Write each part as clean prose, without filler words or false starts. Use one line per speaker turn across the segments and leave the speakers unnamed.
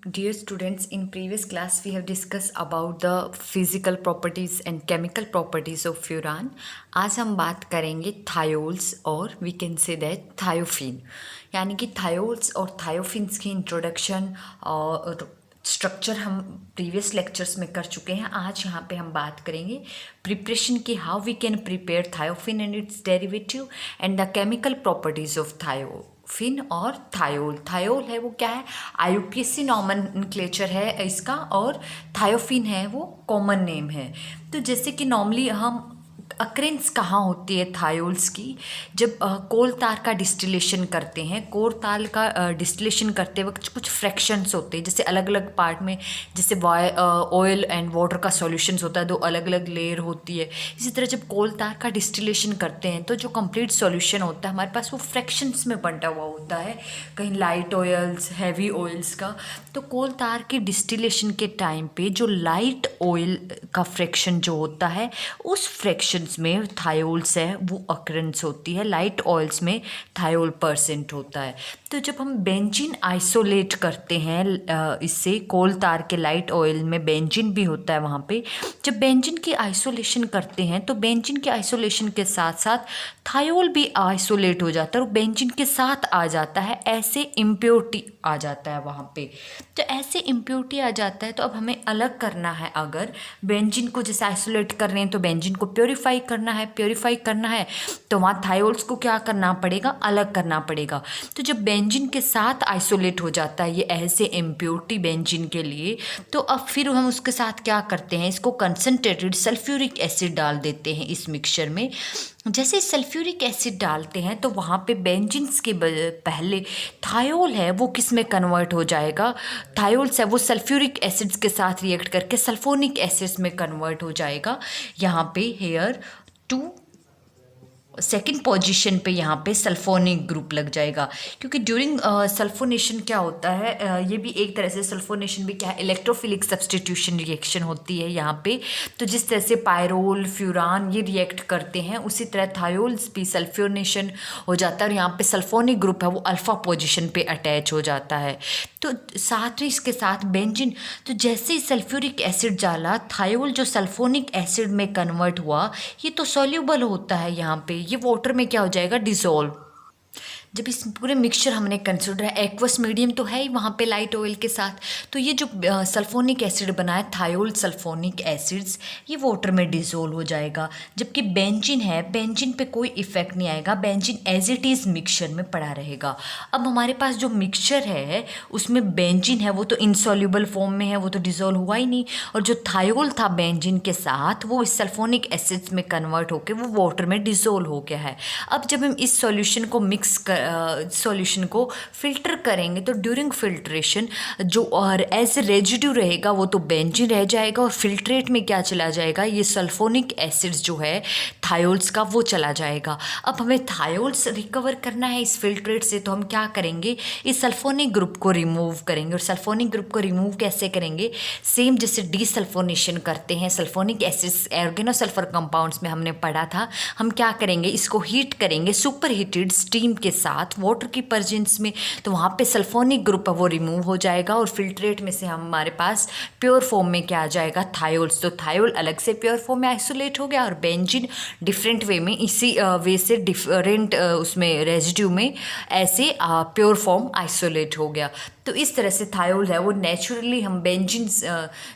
Dear students, in previous class we have discussed about the physical properties and chemical properties of furan. आज हम बात करेंगे thiols और we can say that thiophene, यानी कि thiols और थायोफिन्स की इंट्रोडक्शन और स्ट्रक्चर हम प्रीवियस लेक्चर्स में कर चुके हैं। आज यहाँ पे हम बात करेंगे प्रिपरेशन की, how we can prepare thiophene and its derivative and the chemical properties of thiophene और थायोल। थायोल है वो क्या है, IUPAC नॉमेनक्लेचर है इसका, और थायोफिन है वो कॉमन नेम है। तो जैसे कि नॉर्मली हम अक्रेंस कहाँ होती है थायोल्स की, जब कोल तार का डिस्टिलेशन करते हैं। कोल तार का डिस्टिलेशन करते वक्त कुछ फ्रैक्शंस होते हैं, जैसे अलग अलग पार्ट में, जैसे ऑयल एंड वाटर का सॉल्यूशंस होता है, दो अलग अलग लेयर होती है। इसी तरह जब कोल तार का डिस्टिलेशन करते हैं तो जो कंप्लीट सॉल्यूशन होता है हमारे पास वो फ्रैक्शंस में बंटा हुआ होता है, कहीं लाइट ऑयल्स, हैवी ऑयल्स का। तो कोल तार के डिस्टिलेशन के टाइम पे जो लाइट ऑयल का फ्रैक्शन जो होता है, उस फ्रैक्शन में थायोल्स है वो अक्रेंस होती है। लाइट ऑयल्स में थायोल परसेंट होता है। तो जब हम बेंजीन आइसोलेट करते हैं इससे, कोल तार के लाइट ऑयल में बेंजीन भी होता है वहाँ पे, जब बेंजीन की आइसोलेशन करते हैं तो बेंजीन के आइसोलेशन के साथ साथ थायोल भी आइसोलेट हो जाता है और बेंजीन के साथ आ जाता है। ऐसे इम्प्योरिटी आ जाता है वहाँ पे। तो ऐसे इम्प्योरिटी आ जाता है तो अब हमें अलग करना है। अगर बेंजीन को जैसे आइसोलेट कर रहे हैं तो बेंजीन को प्योरीफाई करना है तो वहाँ थायोल्स को क्या करना पड़ेगा, अलग करना पड़ेगा। तो जब बेंजीन के साथ आइसोलेट हो जाता है ये ऐसे इम्प्योरिटी बेंजीन के लिए, तो अब फिर हम उसके साथ क्या करते हैं, इसको कंसनट्रेटेड सल्फ्यूरिक एसिड डाल देते हैं इस मिक्सचर में। जैसे सल्फ्यूरिक एसिड डालते हैं तो वहाँ पे बेंजीन्स के पहले थायोल है वो किस में कन्वर्ट हो जाएगा, थायोल्स है वो सल्फ्यूरिक एसिड्स के साथ रिएक्ट करके सल्फोनिक एसिड्स में कन्वर्ट हो जाएगा। यहाँ पे हेयर टू सेकेंड पोजीशन पे यहाँ पे सल्फोनिक ग्रुप लग जाएगा, क्योंकि ड्यूरिंग सल्फोनेशन क्या होता है, ये भी एक तरह से सल्फोनेशन भी क्या है, इलेक्ट्रोफिलिक सब्स्टिट्यूशन रिएक्शन होती है यहाँ पे। तो जिस तरह से पायरोल, फ्यूरान ये रिएक्ट करते हैं, उसी तरह थायोल्स भी सल्फोनेशन हो जाता है और यहाँ पे सल्फोनिक ग्रुप है वो अल्फा पोजिशन पे अटैच हो जाता है। तो साथ ही इसके साथ बेंजीन, तो जैसे ही सल्फ्यूरिक एसिड डाला, थायोल जो सल्फोनिक एसिड में कन्वर्ट हुआ, ये तो सॉल्यूबल होता है यहाँ पे, ये वाटर में क्या हो जाएगा, डिसॉल्व। जब इस पूरे मिक्सचर हमने कंसिडर है, एक्वस मीडियम तो है ही वहाँ पे लाइट ऑयल के साथ, तो ये जो सल्फोनिक एसिड बना है, थायोल सल्फोनिक एसिड्स, ये वाटर में डिसोल्व हो जाएगा। जबकि बेंजीन है, बेंजीन पे कोई इफेक्ट नहीं आएगा, benzene as it is mixture में पड़ा रहेगा। अब हमारे पास जो मिक्सचर है उसमें बेंजीन है वो तो इनसॉल्यूबल फॉर्म में है, वो तो डिसोल्व हुआ ही नहीं, और जो थायोल था बेंजीन के साथ वो इस सल्फोनिक एसिड्स में कन्वर्ट होकर वो वाटर में डिसोल्व हो गया है। अब जब हम इस सॉल्यूशन को सॉल्यूशन को फिल्टर करेंगे तो ड्यूरिंग फिल्ट्रेशन जो और एज रेजिड्यू रहेगा वो तो बेंजीन रह जाएगा, और फिल्ट्रेट में क्या चला जाएगा, ये सल्फोनिक एसिड्स जो है थायोल्स का वो चला जाएगा। अब हमें थायोल्स रिकवर करना है इस फिल्ट्रेट से, तो हम क्या करेंगे, इस सल्फोनिक ग्रुप को रिमूव करेंगे। और सल्फोनिक ग्रुप को रिमूव कैसे करेंगे, सेम जैसे डीसल्फोनेशन करते हैं सल्फोनिक एसिड्स ऑर्गेनोसल्फर कंपाउंड्स में हमने पढ़ा था। हम क्या करेंगे, इसको हीट करेंगे सुपर हीटेड स्टीम के साथ वाटर की प्रेजेंस में, तो वहाँ पे सल्फोनिक ग्रुप है वो रिमूव हो जाएगा और फिल्ट्रेट में से हमारे पास प्योर फॉर्म में क्या आ जाएगा, थायोल्स। तो थायोल अलग से प्योर फॉर्म में आइसोलेट हो गया और बेंजीन डिफरेंट वे में, इसी वे से डिफरेंट उसमें रेजिड्यू में ऐसे प्योर फॉर्म आइसोलेट हो गया। तो इस तरह से थायोल है वो नेचुरली, हम बेंजीन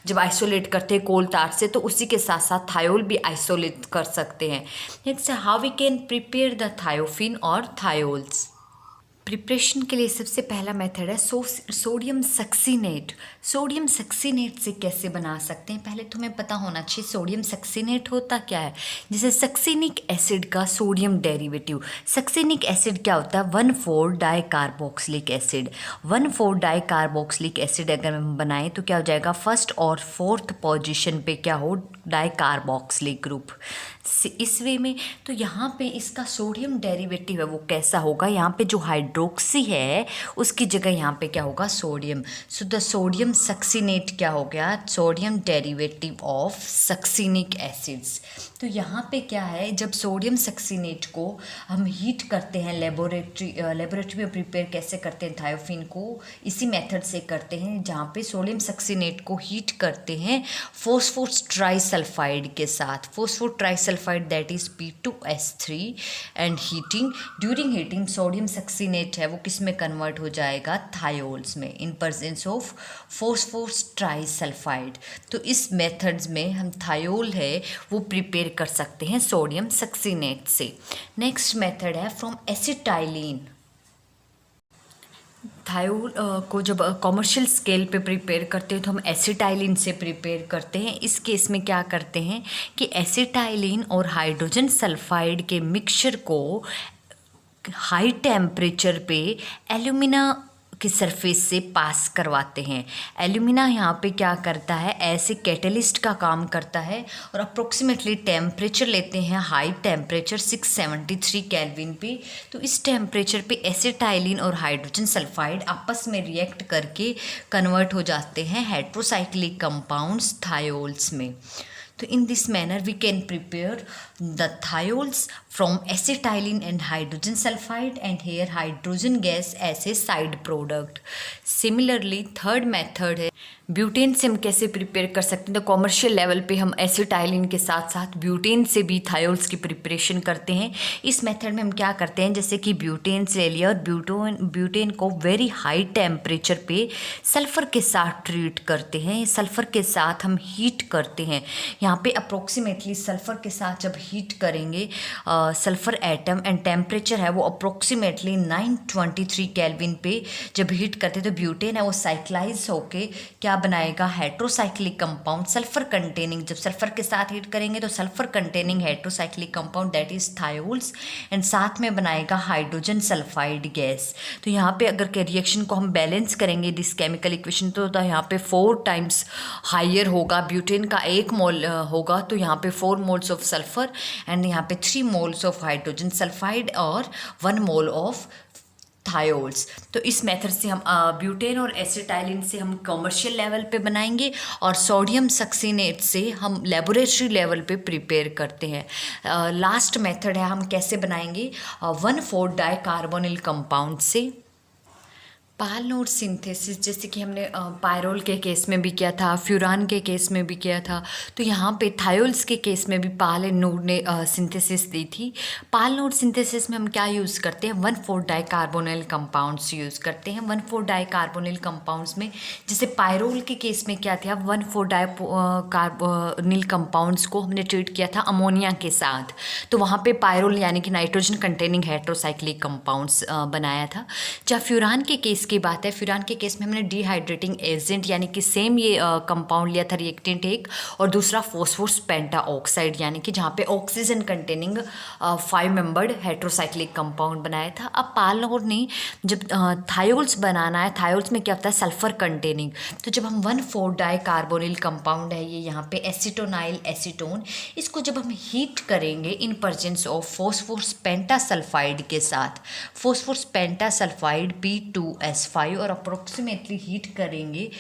जब आइसोलेट करते हैं कोल तार से तो उसी के साथ साथ थायोल भी आइसोलेट कर सकते हैं। Next, how we can prepare the thiophene और थायोल्स। प्रिपरेशन के लिए सबसे पहला मेथड है सोडियम सक्सीनेट। सोडियम सक्सीनेट से कैसे बना सकते हैं, पहले तुम्हें पता होना चाहिए सोडियम सक्सीनेट होता क्या है। जैसे सक्सीनिक एसिड का सोडियम डेरिवेटिव, सक्सीनिक एसिड क्या होता है, 1,4 डाइकार्बोक्सिलिक एसिड। 1,4 डाइकार्बोक्सिलिक एसिड अगर हम बनाएं तो क्या हो जाएगा, फर्स्ट और फोर्थ पोजीशन पे क्या हो, डाइकार्बोक्सिलिक ग्रुप। इस वे में तो यहाँ पे इसका सोडियम डेरिवेटिव है वो कैसा होगा, यहाँ पे जो हाइड्रोक्सी है उसकी जगह यहाँ पे क्या होगा, sodium. So the sodium succinate क्या हो गया, sodium derivative of succinic acids. तो यहाँ पे क्या है, जब सोडियम सक्सीनेट को हम हीट करते हैं लेबोरेटरी में प्रिपेयर कैसे करते हैं थायोफिन को, इसी मेथड से करते हैं जहाँ पे सोडियम सक्सीनेट को हीट करते हैं फोस्फोरस ट्राइसल्फाइड के साथ, phosphor trisulphide that is P2S3, and during heating sodium succinate है वो किस में कन्वर्ट हो जाएगा, थायोल्स में, इन प्रेजेंस ऑफ फोस्फोरस ट्राइसल्फाइड। तो इस मेथड्स में हम थायोल है वो प्रिपेयर कर सकते हैं सोडियम सक्सीनेट से। नेक्स्ट मेथड है फ्रॉम एसिटाइलिन। थायोल को जब कॉमर्शियल स्केल पे प्रिपेयर करते हैं तो हम एसिटाइलिन से प्रिपेयर करते हैं। इस केस में क्या करते हैं कि एसिटाइलिन और हाइड्रोजन सल्फाइड के मिक्सचर को हाई टेम्परेचर पे एल्यूमिना की सरफेस से पास करवाते हैं। एल्यूमिना यहाँ पे क्या करता है, ऐसे कैटलिस्ट का काम करता है, और अप्रोक्सीमेटली टेम्परेचर लेते हैं हाई टेम्परेचर 673 केल्विन पे। तो इस टेम्परेचर पे एसिटाइलिन और हाइड्रोजन सल्फाइड आपस में रिएक्ट करके कन्वर्ट हो जाते हैं हेट्रोसाइक्लिक कंपाउंड्स थायोल्स में। तो in this manner we can prepare the thiols from acetylene and hydrogen sulfide, and here hydrogen gas as a side product. Similarly third method है butane से हम कैसे प्रिपेयर कर सकते हैं। तो कॉमर्शियल लेवल पे हम एसिटाइलिन के साथ साथ ब्यूटेन से भी थायोल्स की प्रिपरेशन करते हैं। इस मेथड में हम क्या करते हैं, जैसे कि ब्यूटेन ले लिया और ब्यूटेन को वेरी हाई टेम्परेचर पे सल्फ़र के साथ ट्रीट करते हैं। सल्फ़र के साथ हम हीट करते हैं। यहाँ पे अप्रोक्सीमेटली सल्फ़र के साथ जब हीट करेंगे सल्फ़र एटम एंड टेम्परेचर है वो अप्रोक्सीमेटली 923 केल्विन पे जब हीट करते हैं तो ब्यूटेन है वो साइक्लाइज होके क्या बनाएगा, हेट्रोसाइक्लिक कंपाउंड सल्फर कंटेनिंग। जब सल्फर के साथ हीट करेंगे तो sulphur containing heterocyclic compound that is thiols, and साथ में बनाएगा हाइड्रोजन सल्फाइड गैस। तो यहाँ पे अगर के रिएक्शन को हम बैलेंस करेंगे दिस केमिकल इक्वेशन तो यहाँ पे 4 टाइम्स हायर होगा। ब्यूटेन का 1 मोल होगा तो यहाँ पे 4 मोल्स ऑफ सल्फर एंड यहाँ पे 3 मोल्स ऑफ हाइड्रोजन सल्फाइड और 1 मोल ऑफ थायोल्स। तो इस मेथड से हम ब्यूटेन और एसिटाइलिन से हम कमर्शियल लेवल पे बनाएंगे और सोडियम सक्सीनेट से हम लेबोरेटरी लेवल पे प्रिपेयर करते हैं। लास्ट मेथड है हम कैसे बनाएंगे 1,4 डाइकार्बोनिल कंपाउंड से पालनोड सिंथेसिस, जैसे कि हमने पायरोल के केस में भी किया था, फ्यूरान के केस में भी किया था। तो यहाँ पे थायोल्स के केस में भी पालनोड ने सिंथेसिस दी थी। पालनोड सिंथेसिस में हम क्या यूज़ करते हैं, 1,4 डाइकार्बोनिल कंपाउंड्स यूज़ करते हैं। 1,4 डाइकार्बोनिल कंपाउंड्स में जैसे पायरोल के केस में क्या था, 1,4 डाइकार्बोनिल कंपाउंड्स को हमने ट्रीट किया था अमोनिया के साथ। तो वहाँ पे पायरोल यानी कि नाइट्रोजन कंटेनिंग हेट्रोसाइक्लिक कंपाउंड्स बनाया था। जहाँ फ्यूरान के केस की बात है, फ्यूरान के केस में हमने डिहाइड्रेटिंग एजेंट यानी कि सेम ये कंपाउंड लिया था रिएक्टेंट एक, और दूसरा फॉस्फोरस पेंटा ऑक्साइड यानी कि जहाँ पे oxygen containing 5 membered heterocyclic compound बनाया था। अब पालनोड ने जब थायोल्स बनाना है, थायोल्स में क्या होता है सल्फर कंटेनिंग, तो जब हम 1,4 डाइकार्बोनिल कंपाउंड है ये यहाँ पे एसीटोनाइल एसीटोन, इसको जब हम हीट करेंगे इन प्रेजेंस ऑफ फॉस्फोरस पेंटासल्फाइड के साथ, फॉस्फोरस पेंटासल्फाइड P2S5 और अप्रोक्सीमेटली हीट करेंगे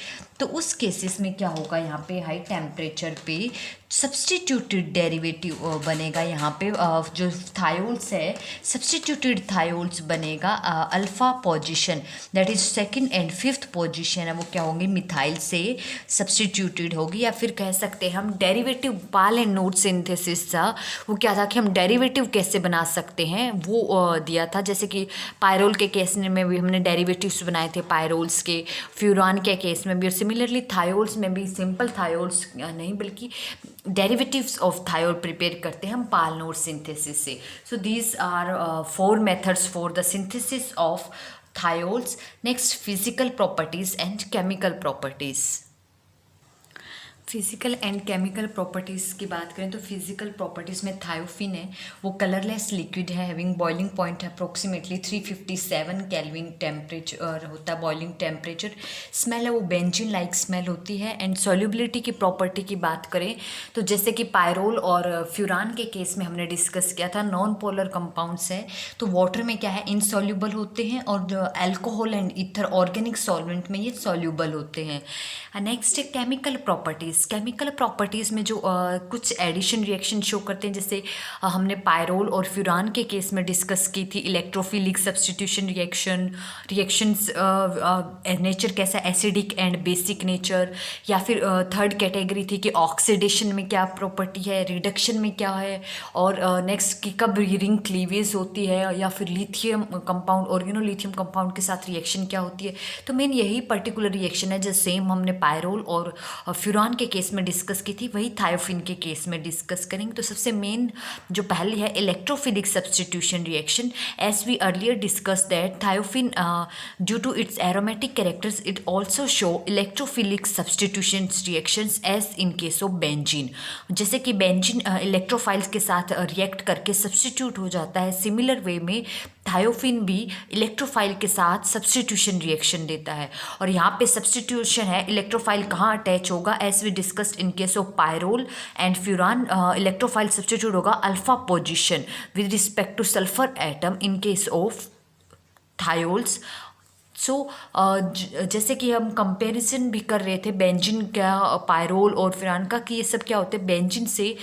तो उस केसेस में क्या होगा, यहाँ पे हाई टेम्परेचर पे सब्सटीट्यूटेड डेरिवेटिव बनेगा। यहाँ पे जो थायोल्स है सब्सटीट्यूटेड थायोल्स बनेगा alpha position that is second and 5th position है वो क्या होंगे मिथाइल से सब्सटीट्यूटेड होगी। या फिर कह सकते हैं हम डेरिवेटिव पालनोड सिंथेसिस था वो क्या था कि हम डेरिवेटिव कैसे बना सकते हैं वो दिया था। जैसे कि पायरोल के केस में भी हमने डेरिवेटिव्स बनाए थे पायरोल्स के, फ्यूरान के केस में भी, और सिमिलरली थायोल्स में भी सिंपल थायोल्स नहीं बल्कि डेरिवेटिव्स ऑफ थायोल प्रिपेयर करते हैं हम पालनोड सिंथेसिस से। So these are 4 methods for the synthesis of thiols. Next physical properties and chemical properties. Physical and chemical properties की बात करें तो फिजिकल प्रॉपर्टीज़ में थायोफिन है वो कलरलेस लिक्विड है, having boiling point approximately 357 kelvin temperature होता है बॉइलिंग टेम्परेचर। स्मेल है वो बेंजीन लाइक स्मेल होती है। एंड सॉल्युबिलिटी की प्रॉपर्टी की बात करें तो जैसे कि पायरोल और फ्यूरान के केस में हमने डिस्कस किया था नॉन पोलर कंपाउंड्स हैं तो वाटर में क्या है इनसॉल्युबल होते हैं, और alcohol and ether organic solvent में ये सॉल्युबल होते हैं। नेक्स्ट है chemical properties. Properties, chemical properties में जो कुछ एडिशन रिएक्शन शो करते हैं, जैसे हमने पायरोल और फ्यूरान के केस में डिस्कस की थी इलेक्ट्रोफिलिक सब्स्टिट्यूशन रिएक्शंस नेचर कैसा, एसिडिक एंड बेसिक नेचर, या फिर थर्ड कैटेगरी थी कि ऑक्सीडेशन में क्या प्रॉपर्टी है, रिडक्शन में क्या है, और नेक्स्ट की कब रिंग क्लीवेज होती है, या फिर लिथियम कंपाउंड ऑर्गेनोलिथियम कंपाउंड के साथ रिएक्शन क्या होती है। तो मेन यही पर्टिकुलर रिएक्शन है जो सेम हमने पायरोल और फ्यूरान के केस में डिस्कस की थी, वही थायोफिन के केस में डिस्कस करेंगे। तो सबसे मेन जो पहली है electrophilic substitution reaction, as we earlier discuss that thiophene due to its aromatic characters it also show electrophilic substitution reactions as in case of benzene. जैसे कि बेंजीन इलेक्ट्रोफाइल्स के साथ रिएक्ट करके सब्स्टिट्यूट हो जाता है, सिमिलर वे में thiophene भी इलेक्ट्रोफाइल के साथ सब्स्टिट्यूशन रिएक्शन देता है। और यहाँ पे सब्स्टिट्यूशन है, इलेक्ट्रोफाइल कहाँ अटैच होगा, as we discussed in case of pyrrole and furan, electrophile substitute होगा alpha position with respect to sulphur atom in case of thiols. सो जैसे कि हम कंपैरिजन भी कर रहे थे बेंजीन का, पायरोल और फ्यूरान का, कि ये सब क्या होते हैं, बेंजीन से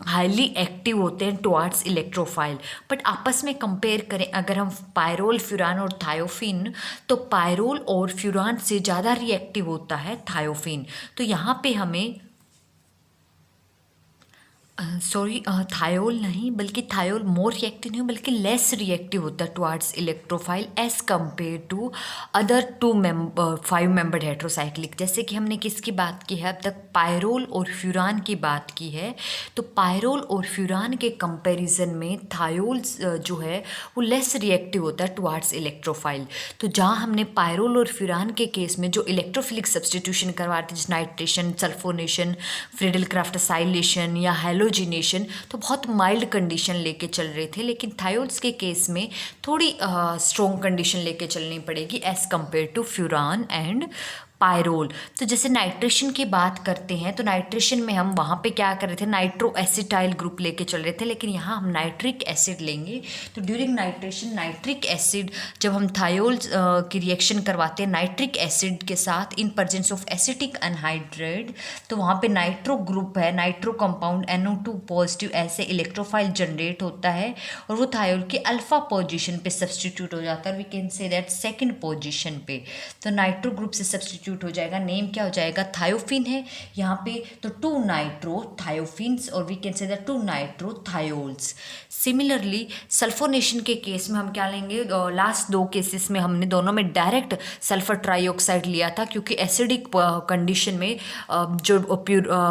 हाईली एक्टिव होते हैं टुवार्ड्स इलेक्ट्रोफाइल। बट आपस में कंपेयर करें अगर हम पायरोल, फ्यूरान और थायोफिन, तो पायरोल और फ्यूरान से ज़्यादा रिएक्टिव होता है थायोफिन। तो यहाँ पे हमें थायोल नहीं, बल्कि थायोल मोर रिएक्टिव नहीं बल्कि लेस रिएक्टिव होता है towards electrophile as compare to other 5 membered heterocyclic. जैसे कि हमने किसकी बात की है अब तक, पायरोल और फ्यूरान की बात की है। तो पायरोल और फ्यूरान के कंपैरिजन में थायोल जो है वो लेस रिएक्टिव होता है टुवार्ड्स इलेक्ट्रोफाइल। तो जहाँ हमने पायरोल और फ्यूरान के केस में जो इलेक्ट्रोफिलिक सब्स्टिट्यूशन करवाते जैसे nitration, sulphonation, Friedel craft acylation या हेलोजिनेशन, तो बहुत माइल्ड कंडीशन लेके चल रहे थे। लेकिन थायोल्स के केस में थोड़ी स्ट्रॉन्ग कंडीशन लेके चलनी पड़ेगी as compare to furan and pyrrole. तो जैसे नाइट्रेशन की बात करते हैं, तो नाइट्रेशन में हम वहाँ पे क्या कर रहे थे, नाइट्रो एसिटाइल ग्रुप लेके चल रहे थे, लेकिन यहाँ हम नाइट्रिक एसिड लेंगे। तो ड्यूरिंग नाइट्रेशन नाइट्रिक एसिड, जब हम थायोल की रिएक्शन करवाते हैं नाइट्रिक एसिड के साथ इन प्रेजेंस ऑफ एसिटिक अनहाइड्रेट, तो वहाँ पे नाइट्रो ग्रुप है, नाइट्रो कंपाउंड NO2 पॉजिटिव ऐसे इलेक्ट्रोफाइल जनरेट होता है और वो थायोल के अल्फा पोजिशन पे सब्सटीट्यूट हो जाता है। We can say that second position पे। तो नाइट्रो ग्रुप से सब्सटीट्यूट हो जाएगा, नेम क्या हो जाएगा, थायोफिन है यहाँ पे, तो 2 नाइट्रो थायोफिन्स, और we can say that 2 nitro thiols. Similarly sulphonation के केस में हम क्या लेंगे, लास्ट 2 केसेस में हमने दोनों में डायरेक्ट सल्फर ट्राइऑक्साइड लिया था, क्योंकि एसिडिक कंडीशन में जो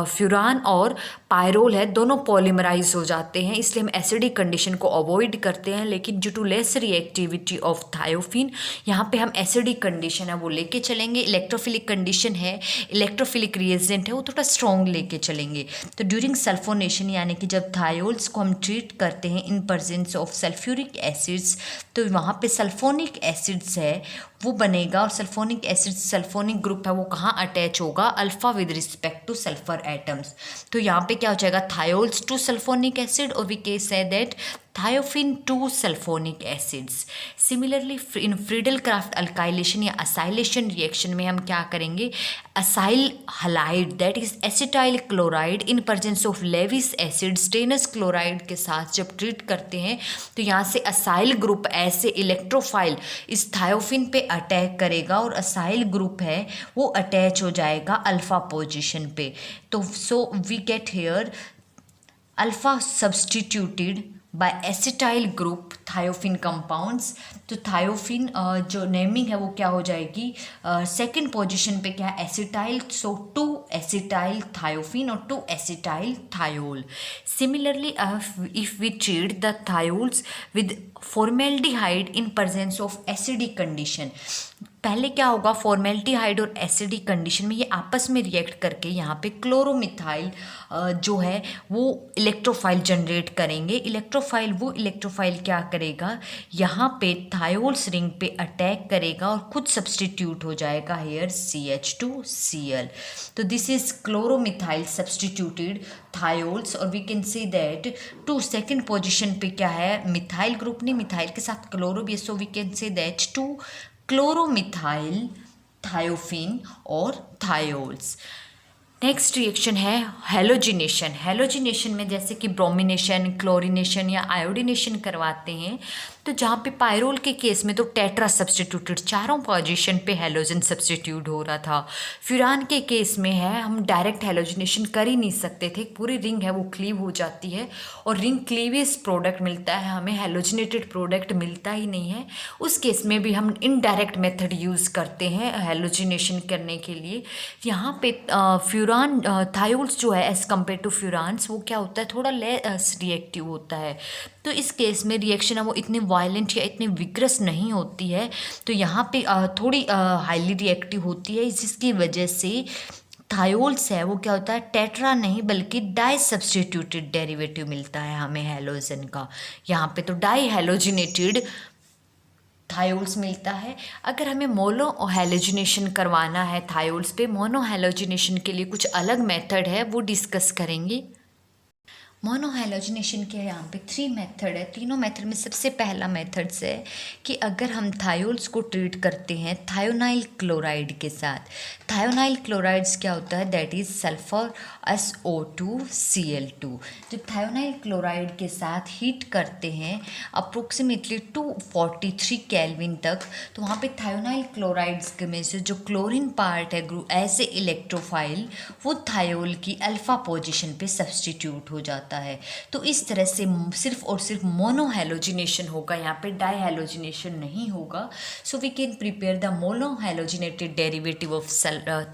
फ्यूरान और पायरोल है दोनों पॉलीमराइज हो जाते हैं, इसलिए हम एसिडिक कंडीशन को अवॉइड करते हैं। लेकिन due to less reactivity of thiophene, यहाँ पे हम एसिडिक कंडीशन है वो लेके चलेंगे। इलेक्ट्रोफिलिक कंडीशन है, इलेक्ट्रोफिलिक रिएजेंट है, वो थोड़ा स्ट्रॉन्ग लेके चलेंगे। तो ड्यूरिंग सल्फोनेशन यानी कि जब थायोल्स को हम ट्रीट करते हैं इन प्रेजेंस ऑफ सल्फ्यूरिक एसिड्स, तो वहाँ पे सल्फोनिक एसिड्स है वो बनेगा, और सल्फोनिक एसिड सल्फोनिक ग्रुप है वो कहाँ अटैच होगा, alpha with respect to sulphur atoms. तो यहाँ पे क्या हो जाएगा, थायोल्स 2 सल्फोनिक एसिड, और we can say that thiophene 2 sulphonic acids. Similarly in Friedel Crafts alkylation या असाइलेशन रिएक्शन में हम क्या करेंगे, acyl halide that is acetyl chloride in presence of Lewis acid stannous chloride के साथ जब ट्रीट करते हैं, तो यहाँ से असाइल ग्रुप ऐसे इलेक्ट्रोफाइल इस थायोफिन पे अटैक करेगा, और असाइल ग्रुप है वो अटैच हो जाएगा अल्फा पोजिशन पे। तो so we get here alpha substituted by acetyl group thiophene compounds. तो थायोफिन जो नेमिंग है वो क्या हो जाएगी, सेकंड पोजीशन पे क्या है, एसिटाइल, सो 2 एसिटाइल थायोफिन और 2 acetyl thiol. Similarly if we treat the thiols with formaldehyde in presence of acidic condition, पहले क्या होगा, फॉर्मेल्डिहाइड और एसिडिक कंडीशन में ये आपस में रिएक्ट करके यहाँ पे क्लोरोमिथाइल जो है वो इलेक्ट्रोफाइल जनरेट करेंगे। वो इलेक्ट्रोफाइल क्या करेगा, यहाँ पे थायोल्स रिंग पे अटैक करेगा और खुद सब्सटीट्यूट हो जाएगा हेयर CH2Cl। तो this is chloromethyl substituted thiols, और we can see that 2 second position पे क्या है, मिथाइल ग्रुप नहीं, मिथाइल के साथ क्लोरो भी है, so we can say that 2 chloromethyl thiophene और थायोल्स। नेक्स्ट रिएक्शन है हेलोजिनेशन। हेलोजिनेशन में जैसे कि ब्रोमिनेशन, क्लोरिनेशन या आयोडिनेशन करवाते हैं, तो जहाँ पे पायरोल के केस में तो टेट्रा सब्स्टिट्यूटेड, चारों पोजीशन पे हेलोजन सब्स्टिट्यूट हो रहा था। फ्यूरान के केस में है हम डायरेक्ट हेलोजिनेशन कर ही नहीं सकते थे, पूरी रिंग है वो क्लीव हो जाती है और रिंग क्लीवेज प्रोडक्ट मिलता है, हमें हेलोजिनेटेड प्रोडक्ट मिलता ही नहीं है। उस केस में भी हम इनडायरेक्ट मेथड यूज़ करते हैं हेलोजिनेशन करने के लिए। यहाँ पे फ्यूरान थायोल्स जो है एज़ कम्पेयर टू फ्यूरान्स, वो क्या होता है, थोड़ा लेस रिएक्टिव होता है। तो इस केस में रिएक्शन है वो इतनी वायलेंट या इतनी विग्रस नहीं होती है, तो यहाँ पे थोड़ी हाईली रिएक्टिव होती है, जिसकी वजह से थायोल्स है वो क्या होता है, टेट्रा नहीं बल्कि डाई सब्स्टिट्यूटेड डेरिवेटिव मिलता है हमें हेलोजन का। यहाँ पे तो डाई हेलोजिनेटेड थायोल्स मिलता है। अगर हमें मोनो हेलोजिनेशन करवाना है थायोल्स पे, मोनो हेलोजिनेशन के लिए कुछ अलग मेथड है, वो डिस्कस करेंगे। मोनो हेलोजिनेशन के यहाँ पे 3 मेथड है। तीनों मेथड में सबसे पहला मेथड है कि अगर हम थायोल्स को ट्रीट करते हैं थायोनाइल क्लोराइड के साथ। थायोनाइल क्लोराइड्स क्या होता है, दैट इज़ सल्फर SO2Cl2। जब थायोनाइल क्लोराइड के साथ हीट करते हैं अप्रोक्सीमेटली 243 केल्विन तक, तो वहाँ पे थायोनाइल क्लोराइड्स में से जो क्लोरीन पार्ट है ग्रुप ऐसे इलेक्ट्रोफाइल, वो थायोल की अल्फा पोजीशन पे सब्स्टिट्यूट हो जाता है। तो इस तरह से सिर्फ और सिर्फ मोनो हेलोजिनेशन होगा, यहाँ पे डाई हेलोजिनेशन नहीं होगा। So we can prepare the mono halogenated derivative of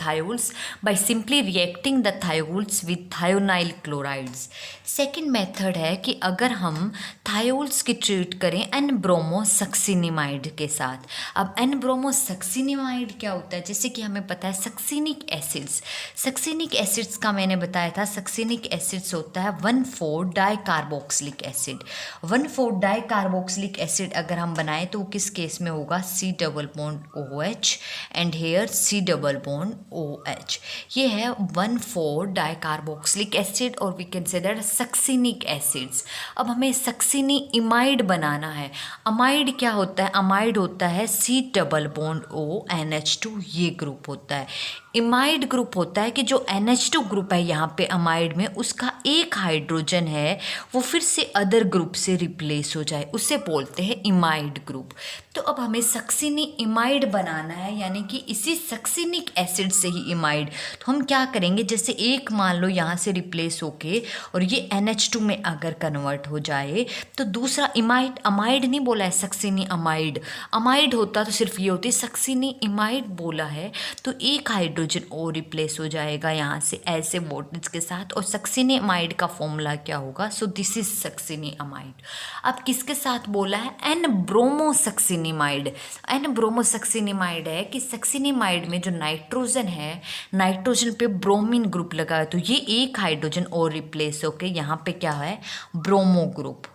thiols by simply reacting the thiols with thionyl chlorides. Second method है कि अगर हम थायोल्स की ट्रीट करें एन ब्रोमो सक्सिनिमाइड के साथ। अब एन ब्रोमो सक्सिनिमाइड क्या होता है, जैसे कि हमें पता है सक्सिनिक एसिड्स, सक्सिनिक एसिड्स का मैंने बताया था, सक्सिनिक एसिड्स होता है 1,4 डाइकार्बोक्सिलिक एसिड। 1,4 डाइकार्बोक्सिलिक एसिड अगर हम बनाएं तो किस केस में होगा, C double bond OH and here C double bond OH। ये है 1,4 डाइकार्बोक्सिलिक एसिड और we can say that succinic acids. अब हमें सक्सिनी इमाइड बनाना है। अमाइड क्या होता है, अमाइड होता है C double bond O NH2, ये ग्रुप होता है। इमाइड ग्रुप होता है कि जो NH2 ग्रुप है यहाँ पे अमाइड में, उसका एक हाइड्रोजन है वो फिर से अदर ग्रुप से रिप्लेस हो जाए, उसे बोलते हैं इमाइड ग्रुप। तो अब हमें सक्सिनी इमाइड बनाना है, यानी कि इसी सक्सिनिक एसिड से ही इमाइड। तो हम क्या करेंगे, जैसे एक मान लो यहाँ से रिप्लेस होके और ये NH2 में अगर कन्वर्ट हो जाए तो दूसरा इमाइड, अमाइड नहीं बोला है, सक्सिनी अमाइड। अमाइड होता तो सिर्फ ये होती, सक्सिनी इमाइड बोला है, तो एक हाइड्रोजन ओ रिप्लेस हो जाएगा यहाँ से ऐसे वोटेज के साथ, और सक्सिनी अमाइड का फॉर्मूला क्या होगा, so this is succinimide. अब किसके साथ बोला है, N bromo succinimide. N bromo succinimide है कि सक्सिनिमाइड में जो नाइट्रोजन है, नाइट्रोजन पे ब्रोमीन ग्रुप लगा है, तो ये एक हाइड्रोजन और रिप्लेस होके यहाँ पे क्या है, ब्रोमो ग्रुप।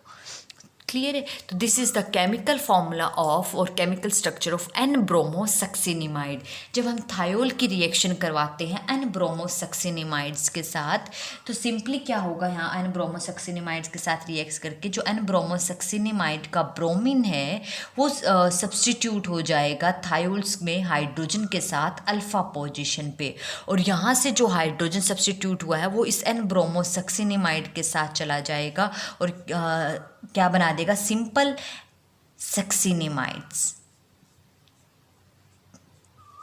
क्लियर है। तो this is the chemical formula of और chemical structure of N bromo succinimide. जब हम थायोल की रिएक्शन करवाते हैं एन ब्रोमो सक्सिनिमाइड्स के साथ, तो सिंपली क्या होगा, यहाँ एन ब्रोमो सक्सिनिमाइड्स के साथ रिएक्ट करके जो एन ब्रोमो सक्सिनिमाइड का ब्रोमीन है वो सब्स्टिट्यूट हो जाएगा थायोल्स में हाइड्रोजन के साथ अल्फा पोजिशन पे, और यहाँ से जो हाइड्रोजन सब्स्टिट्यूट हुआ है वो इस एन ब्रोमो सक्सिनिमाइड के साथ चला जाएगा और क्या बना देगा, सिंपल सक्सिनिमाइड्स।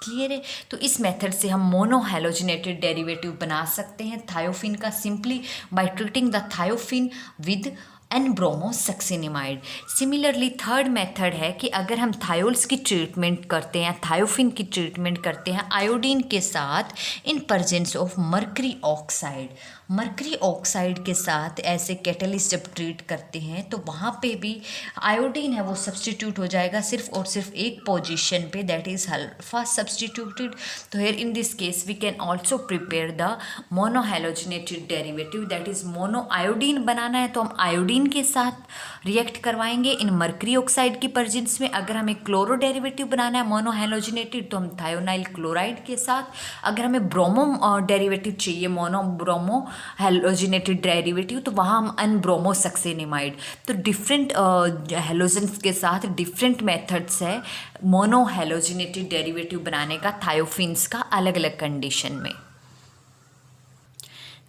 क्लियर है। तो इस मेथड से हम मोनो हेलोजिनेटेड डेरिवेटिव बना सकते हैं थायोफिन का, simply by treating the thiophene with N bromo succinimide. Similarly third method है कि अगर हम थायोल्स की ट्रीटमेंट करते हैं, थायोफिन की ट्रीटमेंट करते हैं आयोडीन के साथ इन presence of mercury oxide. Mercury oxide के साथ ऐसे कैटलिस्ट जब ट्रीट करते हैं तो वहाँ पे भी आयोडीन है वो सब्स्टिट्यूट हो जाएगा सिर्फ और सिर्फ एक पोजीशन पे, दैट इज़ अल्फा सब्स्टिट्यूटेड। तो here in this case we can also prepare the mono halogenated derivative, that is mono iodine बनाना है तो हम आयोडीन के साथ रिएक्ट करवाएंगे इन मर्करी ऑक्साइड की प्रेजेंस में। अगर हमें क्लोरो डेरिवेटिव बनाना है मोनो हेलोजिनेटेड तो हम थायोनाइल क्लोराइड के साथ। अगर हमें ब्रोमो डेरिवेटिव चाहिए मोनो ब्रोमो हेलोजिनेटेड डेरिवेटिव तो वहाँ हम अन ब्रोमो सक्सिनिमाइड। तो डिफरेंट हेलोजन्स के साथ डिफरेंट मेथड्स है मोनो हेलोजिनेटेड डेरिवेटिव बनाने का थायोफिन्स का अलग अलग कंडीशन में।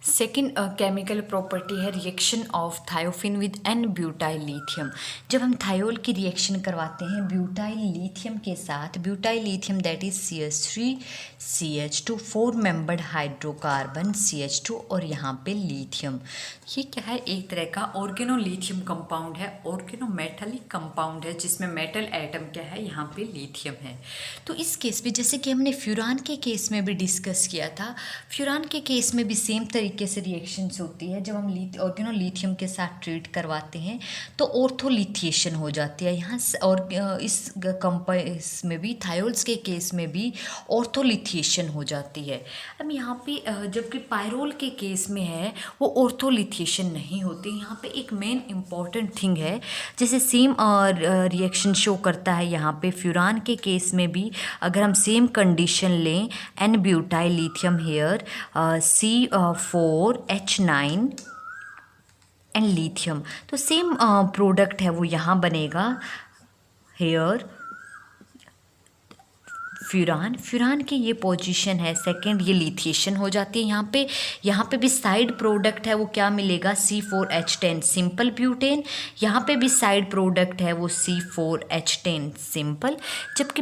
सेकेंड केमिकल प्रॉपर्टी है reaction of thiophene with N butyl lithium. जब हम थायोल की रिएक्शन करवाते हैं ब्यूटाइल लिथियम के साथ, butyl lithium that is CH3CH2 4 membered hydrocarbon CH2 और यहाँ पे लिथियम। ये क्या है, एक तरह का ऑर्गेनोलिथियम कंपाउंड है, ऑर्गेनोमेटालिक कंपाउंड है जिसमें मेटल एटम क्या है, यहाँ पे लिथियम है। तो इस केस में जैसे कि हमने फ्यूरान के केस में भी डिस्कस किया था, फ्यूरान के केस में भी सेम तरीके से रिएक्शंस होती है। जब हम ऑर्गेनोलिथियम के साथ ट्रीट करवाते हैं तो ऑर्थोलिथिएशन हो जाती है यहाँ और इसमें भी थायोल्स के केस में भी ऑर्थोलिथिएशन हो जाती है। अब यहाँ पे जबकि पायरोल के केस में है वो ऑर्थोलिथिएशन नहीं होती। यहाँ पे एक मेन इम्पॉर्टेंट थिंग है, जैसे सेम रिएक्शन शो करता है यहाँ पे फ्यूरान के केस में भी। अगर हम सेम कंडीशन लें, N butyl lithium here C4H9 and lithium, तो सेम प्रोडक्ट है वो यहाँ बनेगा हेयर फ्यूरान की ये पोजीशन है सेकंड, ये लिथिएशन हो जाती है यहाँ पे भी साइड प्रोडक्ट है वो क्या मिलेगा, C4H10 सिंपल ब्यूटेन। यहाँ पे भी साइड प्रोडक्ट है वो C4H10 सिंपल। जबकि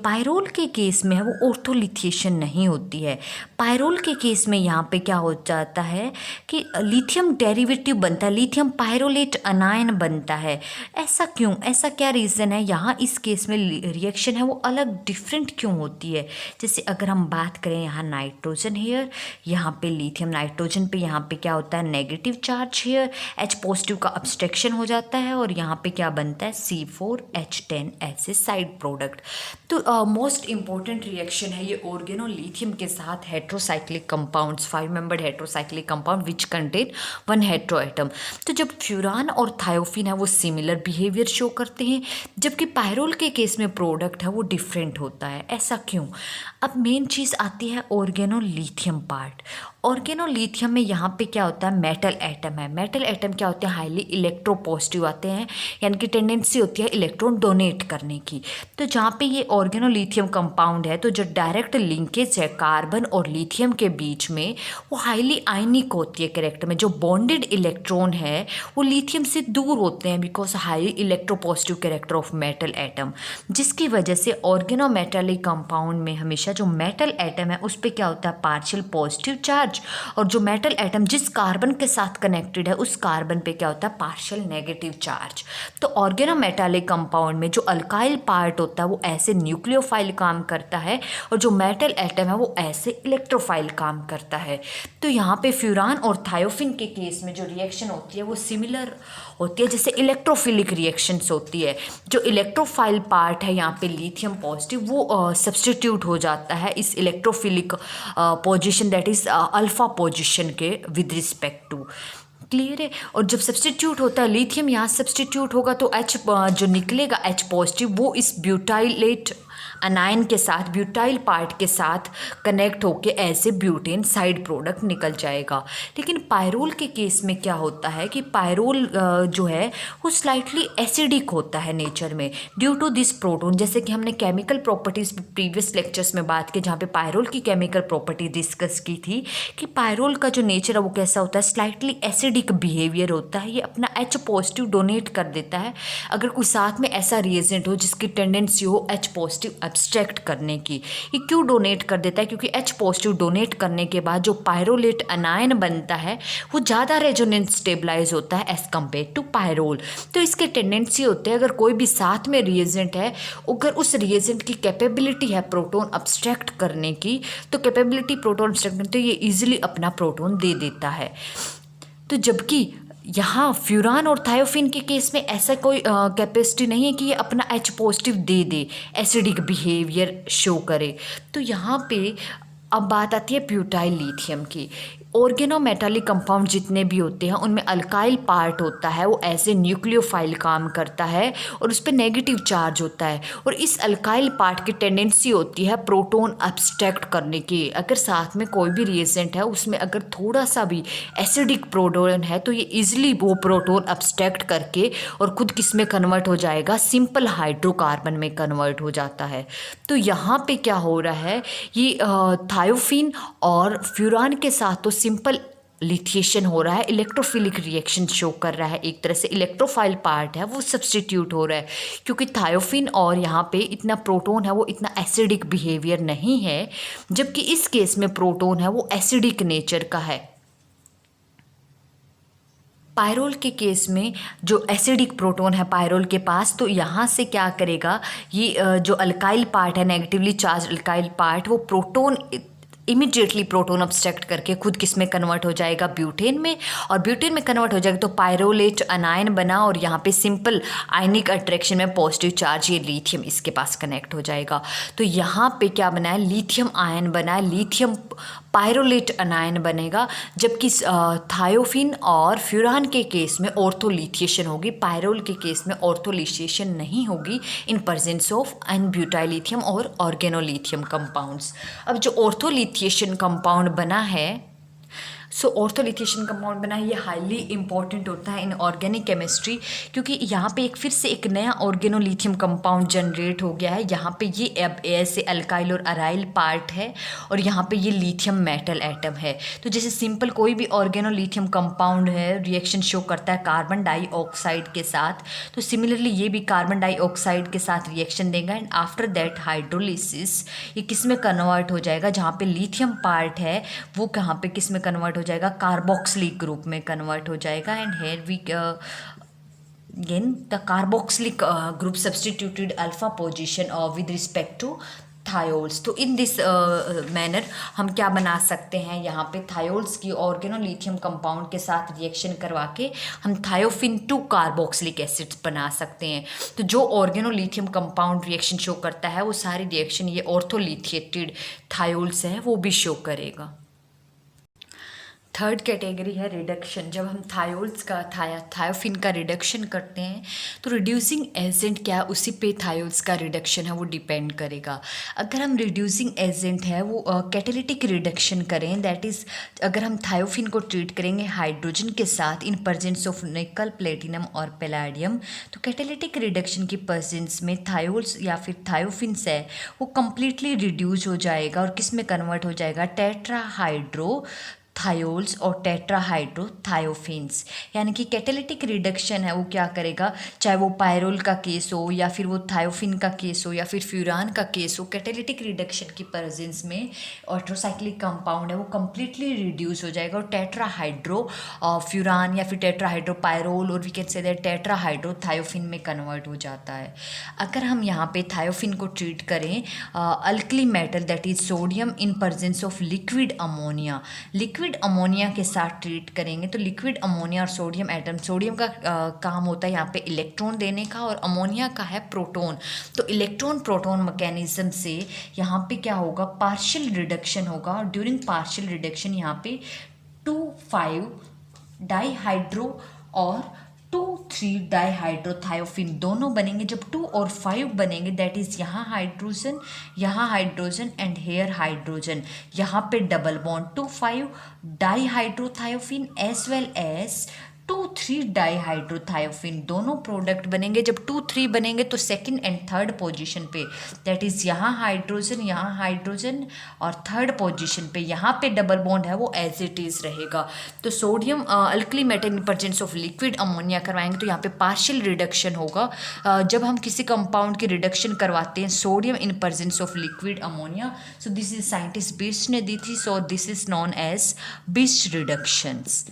पायरोल के केस में है वो ऑर्थोलिथिएशन नहीं होती है। पायरोल के केस में यहाँ पे क्या हो जाता है कि लिथियम डेरिवेटिव बनता है, लिथियम पायरोलेट अनायन बनता है। ऐसा क्यों, ऐसा क्या रीज़न है, यहाँ इस केस में रिएक्शन है वो अलग डिफरेंट क्यों होती है। जैसे अगर हम बात करें यहाँ नाइट्रोजन हेयर, यहाँ पे लिथियम नाइट्रोजन पे यहाँ पे क्या होता है, negative charge here, H positive का अब्स्ट्रैक्शन हो जाता है और यहाँ पे क्या बनता है, C4H10 ऐसे साइड प्रोडक्ट। तो मोस्ट इंपॉर्टेंट रिएक्शन है ये ऑर्गेनोलिथियम के साथ heterocyclic compounds, 5 membered heterocyclic compound which contain 1 hetero atom. तो जब फ्यूरान और थायोफिन है वो सिमिलर बिहेवियर शो करते हैं, जबकि पायरोल के केस में प्रोडक्ट है वो डिफरेंट होता है। ऐसा क्यों? अब मेन चीज़ आती है ऑर्गेनोलिथियम पार्ट। ऑर्गेनोलिथियम में यहाँ पे क्या होता है, मेटल एटम है। मेटल एटम क्या होते हैं, हाईली इलेक्ट्रोपॉजिटिव आते हैं, यानी कि टेंडेंसी होती है इलेक्ट्रॉन डोनेट करने की। तो जहाँ पे ये ऑर्गेनोलिथियम कंपाउंड है तो जो डायरेक्ट लिंकेज है कार्बन और लिथियम के बीच में वो हाईली आयनिक होती है कैरेक्टर में। जो बॉन्डेड इलेक्ट्रॉन है वो लिथियम से दूर होते हैं because highly electropositive character of metal atom, जिसकी वजह से ऑर्गेनोमेटालिक कंपाउंड में हमेशा जो मेटल एटम है उस पर क्या होता है, पार्शियल पॉजिटिव चार्ज, और जो मेटल एटम जिस कार्बन के साथ कनेक्टेड है उस कार्बन पे क्या होता है, पार्शियल नेगेटिव चार्ज। तो ऑर्गेनोमेटालिक कंपाउंड में जो अल्काइल पार्ट होता है वो ऐसे न्यूक्लियोफाइल काम करता है और जो मेटल एटम है वो ऐसे इलेक्ट्रोफाइल काम करता है। तो यहाँ पे फ्यूरान और थायोफिन के केस में जो रिएक्शन होती है वो सिमिलर होती है, जैसे इलेक्ट्रोफिलिक रिएक्शंस होती है। जो इलेक्ट्रोफाइल पार्ट है यहाँ पे लिथियम पॉजिटिव वो सब्स्टिट्यूट हो जाता है इस electrophilic position that is alpha position के विद रिस्पेक्ट टू। क्लियर है? और जब सब्स्टिट्यूट होता है लिथियम यहाँ सब्स्टिट्यूट होगा तो H जो निकलेगा H पॉजिटिव वो इस ब्यूटाइलेट अनायन के साथ, ब्यूटाइल पार्ट के साथ कनेक्ट होके ऐसे ब्यूटेन साइड प्रोडक्ट निकल जाएगा। लेकिन पायरोल के केस में क्या होता है कि पायरोल जो है वो स्लाइटली एसिडिक होता है नेचर में ड्यू टू दिस प्रोटोन। जैसे कि हमने केमिकल प्रॉपर्टीज़ प्रीवियस लेक्चर्स में बात की जहाँ पे पायरोल की केमिकल प्रॉपर्टी डिस्कस की थी कि पायरोल का जो नेचर है वो कैसा होता है, स्लाइटली एसिडिक बिहेवियर होता है। ये अपना H पॉजिटिव डोनेट कर देता है अगर कोई साथ में ऐसा रिएजेंट हो जिसकी टेंडेंसी हो H पॉजिटिव एब्स्ट्रैक्ट करने की। ये क्यों डोनेट कर देता है, क्योंकि H पॉजिटिव डोनेट करने के बाद जो पायरोलेट अनायन बनता है वो ज़्यादा रेजोनेंस स्टेबलाइज होता है एज कम्पेयर टू पायरोल। तो इसके टेंडेंसी होते हैं अगर कोई भी साथ में रिएजेंट है, अगर उस रिएजेंट की कैपेबिलिटी है प्रोटोन अब्स्ट्रैक्ट करने की, तो कैपेबिलिटी प्रोटोन अब्स्ट्रैक्ट करने तो ये ईजिली अपना प्रोटोन दे देता है। तो जबकि यहाँ फ्यूरान और थायोफिन के केस में ऐसा कोई कैपेसिटी नहीं है कि ये अपना H पॉजिटिव दे दे, एसिडिक बिहेवियर शो करे। तो यहाँ पे अब बात आती है ब्यूटाइल लिथियम की। ऑर्गेनोमेटालिक कंपाउंड जितने भी होते हैं उनमें अल्काइल पार्ट होता है वो ऐसे न्यूक्लियोफाइल काम करता है और उस पर नेगेटिव चार्ज होता है, और इस अल्काइल पार्ट की टेंडेंसी होती है प्रोटोन अब्स्ट्रैक्ट करने की। अगर साथ में कोई भी रिएजेंट है उसमें अगर थोड़ा सा भी एसिडिक प्रोटोन है तो ये इजिली वो प्रोटोन अब्स्ट्रैक्ट करके और खुद किस में कन्वर्ट हो जाएगा, सिंपल हाइड्रोकार्बन में कन्वर्ट हो जाता है। तो यहाँ पे क्या हो रहा है, ये थायोफिन और फ्यूरान के साथ तो सिंपल लिथिएशन हो रहा है, इलेक्ट्रोफिलिक रिएक्शन शो कर रहा है, एक तरह से इलेक्ट्रोफाइल पार्ट है वो सब्सटीट्यूट हो रहा है, क्योंकि थायोफिन और यहाँ पे इतना प्रोटोन है वो इतना एसिडिक बिहेवियर नहीं है, जबकि इस केस में प्रोटोन है वो एसिडिक नेचर का है। पायरोल के केस में जो एसिडिक प्रोटोन है पायरोल के पास, तो यहाँ से क्या करेगा, ये जो अल्काइल पार्ट है, नेगेटिवली चार्ज अल्काइल पार्ट, वो प्रोटोन इमिडिएटली प्रोटोन अब्स्ट्रैक्ट करके खुद किस में कन्वर्ट हो जाएगा, ब्यूटेन में, और ब्यूटेन में कन्वर्ट हो जाएगा तो पायरोलेट अनायन बना, और यहाँ पे सिंपल आयनिक अट्रैक्शन में पॉजिटिव चार्ज ये लिथियम इसके पास कनेक्ट हो जाएगा। तो यहाँ पे क्या बना है, लिथियम आयन बना है, लिथियम पायरोलेट अनायन बनेगा, जबकि थायोफिन और फ्यूरान के केस में ऑर्थोलिथिएशन होगी, पायरोल के केस में ऑर्थोलिथिएशन नहीं होगी इन प्रेजेंस ऑफ अनब्यूटाइलिथियम और ऑर्गेनोलिथियम कंपाउंड्स। अब जो ऑर्थोलिथिएशन कंपाउंड बना है, ऑर्थोलिथिएशन कंपाउंड बना है, ये हाईली इंपॉर्टेंट होता है इन ऑर्गेनिक केमिस्ट्री, क्योंकि यहाँ पे एक फिर से एक नया ऑर्गेनोलिथियम कंपाउंड जनरेट हो गया है। यहाँ पे ये अब ऐसे अल्काइल और अराइल पार्ट है, और यहाँ पे ये लिथियम मेटल एटम है। तो जैसे सिंपल कोई भी ऑर्गेनोलिथियम कंपाउंड है, रिएक्शन शो करता है कार्बन डाइऑक्साइड के साथ, तो सिमिलरली ये भी कार्बन डाइऑक्साइड के साथ रिएक्शन देगा, एंड आफ्टर दैट हाइड्रोलिसिस ये किस में कन्वर्ट हो जाएगा, जहाँ पे लिथियम पार्ट है वो कहाँ पे किस में कन्वर्ट हो जाएगा, कार्बोक्सिलिक ग्रुप में कन्वर्ट हो जाएगा, and here we again the carboxylic group substituted alpha position with respect to thiols. तो इन दिस मैनर हम क्या बना सकते हैं, यहाँ पे थायोल्स की ऑर्गेनोलिथियम कंपाउंड के साथ रिएक्शन करवा के हम थायोफिन 2 कार्बोक्सिलिक एसिड्स बना सकते हैं। तो जो ऑर्गेनोलिथियम कंपाउंड रिएक्शन शो करता है वो सारी रिएक्शन ये ऑर्थोलिथिएटेड थायोल्स है वो भी शो करेगा। थर्ड कैटेगरी है रिडक्शन। जब हम थायोल्स का थायोफिन का रिडक्शन करते हैं तो रिड्यूसिंग एजेंट क्या है, उसी पे थायोल्स का रिडक्शन है वो डिपेंड करेगा। अगर हम रिड्यूसिंग एजेंट है वो कैटेलिटिक रिडक्शन करें, दैट इज़ अगर हम थायोफिन को ट्रीट करेंगे हाइड्रोजन के साथ इन प्रेजेंस ऑफ निकल, प्लेटिनम और पैलाडियम, तो कैटेलिटिक रिडक्शन की प्रेजेंस में थायोल्स या फिर थायोफिन्स है वो कम्प्लीटली रिड्यूस हो जाएगा, और किस में कन्वर्ट हो जाएगा, टेट्राहाइड्रो थायोल्स और टेट्राहाइड्रोथायोफिन्स। यानी कि कैटेलिटिक रिडक्शन है वो क्या करेगा, चाहे वो पायरोल का केस हो या फिर वो थायोफिन का केस हो या फिर फ्यूरान का केस हो, कैटेलिटिक रिडक्शन की प्रेजेंस में ऑर्थोसाइक्लिक कंपाउंड है वो कम्प्लीटली रिड्यूस हो जाएगा, और टेट्राहाइड्रो फ्यूरान या फिर टेट्राहाइड्रो पायरोल और वी कैन से दैट टेट्राहाइड्रोथायोफिन में कन्वर्ट हो जाता है। अगर हम यहाँ पे थायोफिन को ट्रीट करें alkali metal that is sodium in presence of liquid ammonia, liquid ammonia के साथ ट्रीट करेंगे, तो लिक्विड अमोनिया और सोडियम एटम, सोडियम का काम होता है यहाँ पे इलेक्ट्रॉन देने का, और अमोनिया का है प्रोटोन। तो इलेक्ट्रॉन प्रोटोन मैकेनिज्म से यहाँ पे क्या होगा, पार्शियल रिडक्शन होगा, और ड्यूरिंग पार्शियल रिडक्शन यहाँ पे 2,5 डाईहाइड्रो और 2,3 डाईहाइड्रोथायोफिन दोनों बनेंगे। जब 2 और 5 बनेंगे दैट इज यहाँ हाइड्रोजन एंड हेयर हाइड्रोजन, यहाँ पे double bond 2,5 dihydrothiophene as well as 2,3 dihydrothiophene दोनों प्रोडक्ट बनेंगे। जब 2,3 बनेंगे तो सेकंड एंड थर्ड पोजीशन पे दैट इज यहाँ हाइड्रोजन और थर्ड पोजीशन पे यहाँ पे डबल बॉन्ड है वो एज इट इज रहेगा। तो sodium alkali metal in presence of liquid ammonia करवाएंगे तो यहाँ पे पार्शियल रिडक्शन होगा। जब हम किसी कंपाउंड की रिडक्शन करवाते हैं sodium in presence of liquid ammonia, so this is scientist बिस्ट ने दी थी, so this is known as बिस्ट रिडक्शंस।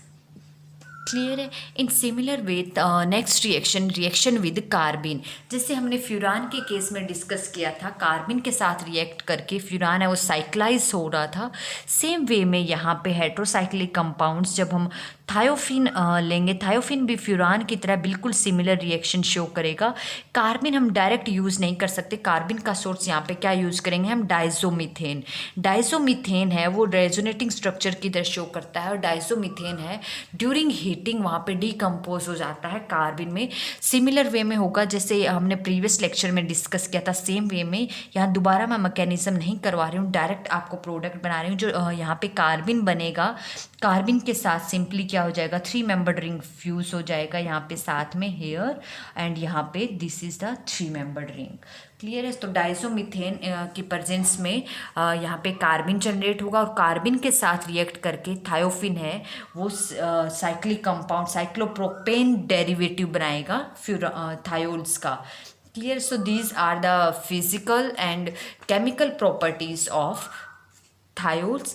क्लियर है। In similar way next reaction with carbene, जैसे हमने फ्यूरान के केस में डिस्कस किया था, कार्बिन के साथ रिएक्ट करके फ्यूरान है वो साइक्लाइज हो रहा था। सेम वे में यहाँ पे हेट्रोसाइक्लिक कंपाउंड्स जब हम थायोफिन लेंगे, थायोफिन भी फ्यूरान की तरह बिल्कुल सिमिलर रिएक्शन शो करेगा। कार्बिन हम डायरेक्ट यूज़ नहीं कर सकते, कार्बिन का सोर्स यहाँ पे क्या यूज़ करेंगे हम, डाइजोमीथेन। डाइजोमीथेन है वो रेजोनेटिंग स्ट्रक्चर की तरह शो करता है, और डाइजोमीथेन है ड्यूरिंग हीटिंग वहाँ पे डिकम्पोज हो जाता है कार्बिन में। सिमिलर वे में होगा जैसे हमने प्रीवियस लेक्चर में डिस्कस किया था, सेम वे में यहाँ दोबारा मैं मैकेनिज्म नहीं करवा रही हूँ, डायरेक्ट आपको प्रोडक्ट बना रही हूँ। जो यहाँ पे कार्बिन बनेगा, कार्बिन के साथ सिंपली क्या क्या हो जाएगा, 3 मेंबर्ड रिंग फ्यूज हो जाएगा यहाँ पे साथ में हेयर, एंड यहाँ पे this is the 3 membered ring. Clear है। तो डाइसोमीथेन की प्रेजेंस में यहाँ पे कार्बिन जनरेट होगा और कार्बिन के साथ रिएक्ट करके थायोफिन है वो साइक्लिक कंपाउंड साइक्लोप्रोपेन डेरिवेटिव बनाएगा फिर थायोल्स का। Clear. So these are the physical and chemical properties of thiols.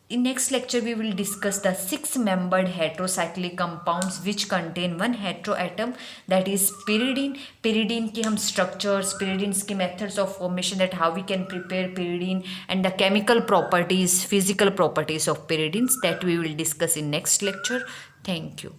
In next lecture we will discuss the 6-membered heterocyclic compounds which contain one heteroatom, that is pyridine. Pyridine की हम structures, pyridines की methods of formation, that how we can prepare pyridine, and the chemical properties, physical properties of pyridines, that we will discuss in next lecture. Thank you.